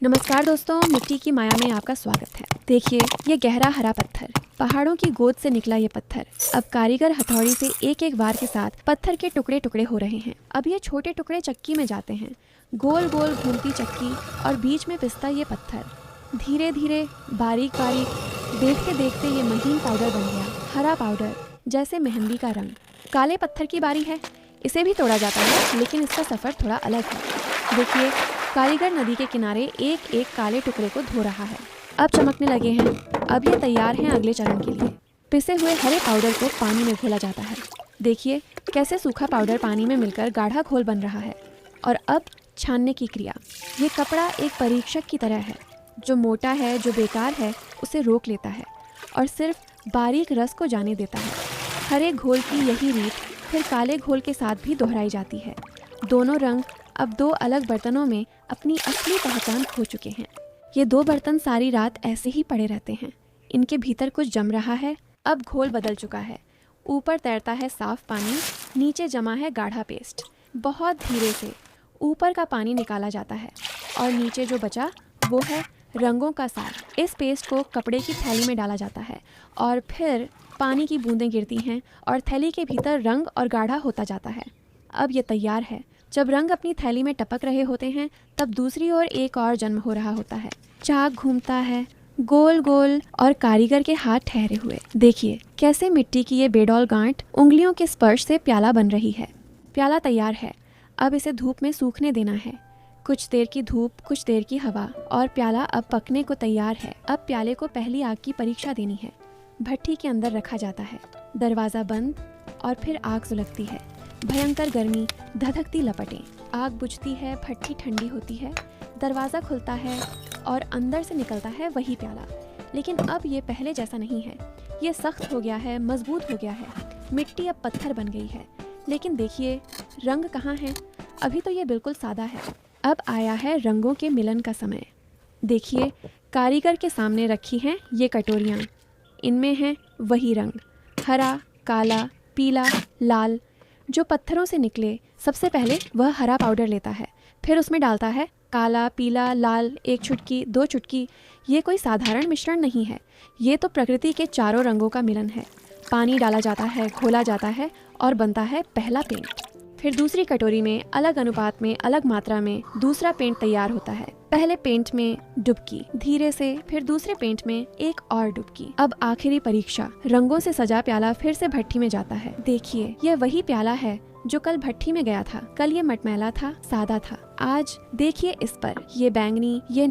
नमस्कार दोस्तों, मिट्टी की माया में आपका स्वागत है। देखिए, ये गहरा हरा पत्थर, पहाड़ों की गोद से निकला ये पत्थर अब कारीगर हथौड़ी से एक एक वार के साथ पत्थर के टुकड़े टुकड़े हो रहे हैं। अब ये छोटे टुकड़े चक्की में जाते हैं, गोल गोल घूमती चक्की, और बीच में पिसता ये पत्थर। धीरे धीरे, बारीक बारीक, देखते देखते ये महीन पाउडर बन गया, हरा पाउडर, जैसे मेहंदी का रंग। काले पत्थर की बारी है। इसे भी तोड़ा जाता है, लेकिन इसका सफर थोड़ा अलग है। देखिए, कारीगर नदी के किनारे एक एक काले टुकड़े को धो रहा है। अब चमकने लगे हैं। अब ये तैयार हैं अगले चरण के लिए। पिसे हुए हरे पाउडर को पानी में घोला जाता है। देखिए कैसे सूखा पाउडर पानी में मिलकर गाढ़ा घोल बन रहा है। और अब छानने की क्रिया। ये कपड़ा एक परीक्षक की तरह है। जो मोटा है, जो बेकार है, उसे रोक लेता है और सिर्फ बारीक रस को जाने देता है। हरे घोल की यही रीत फिर काले घोल के साथ भी दोहराई जाती है। दोनों रंग अब दो अलग बर्तनों में अपनी असली पहचान खो चुके हैं। ये दो बर्तन सारी रात ऐसे ही पड़े रहते हैं। इनके भीतर कुछ जम रहा है। अब घोल बदल चुका है। ऊपर तैरता है साफ पानी, नीचे जमा है गाढ़ा पेस्ट। बहुत धीरे से ऊपर का पानी निकाला जाता है और नीचे जो बचा वो है रंगों का सार। इस पेस्ट को कपड़े की थैली में डाला जाता है और फिर पानी की बूंदें गिरती हैं और थैली के भीतर रंग और गाढ़ा होता जाता है। अब ये तैयार है। जब रंग अपनी थैली में टपक रहे होते हैं, तब दूसरी ओर एक और जन्म हो रहा होता है। चाक घूमता है गोल गोल और कारीगर के हाथ ठहरे हुए। देखिए कैसे मिट्टी की ये बेडौल गांठ उंगलियों के स्पर्श से प्याला बन रही है। प्याला तैयार है। अब इसे धूप में सूखने देना है। कुछ देर की धूप, कुछ देर की हवा, और प्याला अब पकने को तैयार है। अब प्याले को पहली आग की परीक्षा देनी है। भट्ठी के अंदर रखा जाता है। दरवाज़ा बंद और फिर आग सुलगती है। भयंकर गर्मी, धधकती लपटें। आग बुझती है, भट्ठी ठंडी होती है, दरवाज़ा खुलता है और अंदर से निकलता है वही प्याला। लेकिन अब ये पहले जैसा नहीं है। ये सख्त हो गया है, मजबूत हो गया है। मिट्टी अब पत्थर बन गई है। लेकिन देखिए, रंग कहाँ है? अभी तो ये बिल्कुल सादा है। अब आया है रंगों के मिलन का समय। देखिए, कारीगर के सामने रखी हैं ये कटोरियाँ। इनमें है वही रंग, हरा, काला, पीला, लाल, जो पत्थरों से निकले। सबसे पहले वह हरा पाउडर लेता है, फिर उसमें डालता है काला, पीला, लाल, एक चुटकी, दो चुटकी। ये कोई साधारण मिश्रण नहीं है। ये तो प्रकृति के चारों रंगों का मिलन है। पानी डाला जाता है, घोला जाता है और बनता है पहला पेंट। फिर दूसरी कटोरी में अलग अनुपात में, अलग मात्रा में दूसरा पेंट तैयार होता है। पहले पेंट में डुबकी, धीरे से, फिर दूसरे पेंट में एक और डुबकी। अब आखिरी परीक्षा। रंगों से सजा प्याला फिर से भट्ठी में जाता है। देखिए, यह वही प्याला है जो कल भट्ठी में गया था। कल ये मटमैला था, सादा था। आज देखिए इस पर, ये बैंगनी, ये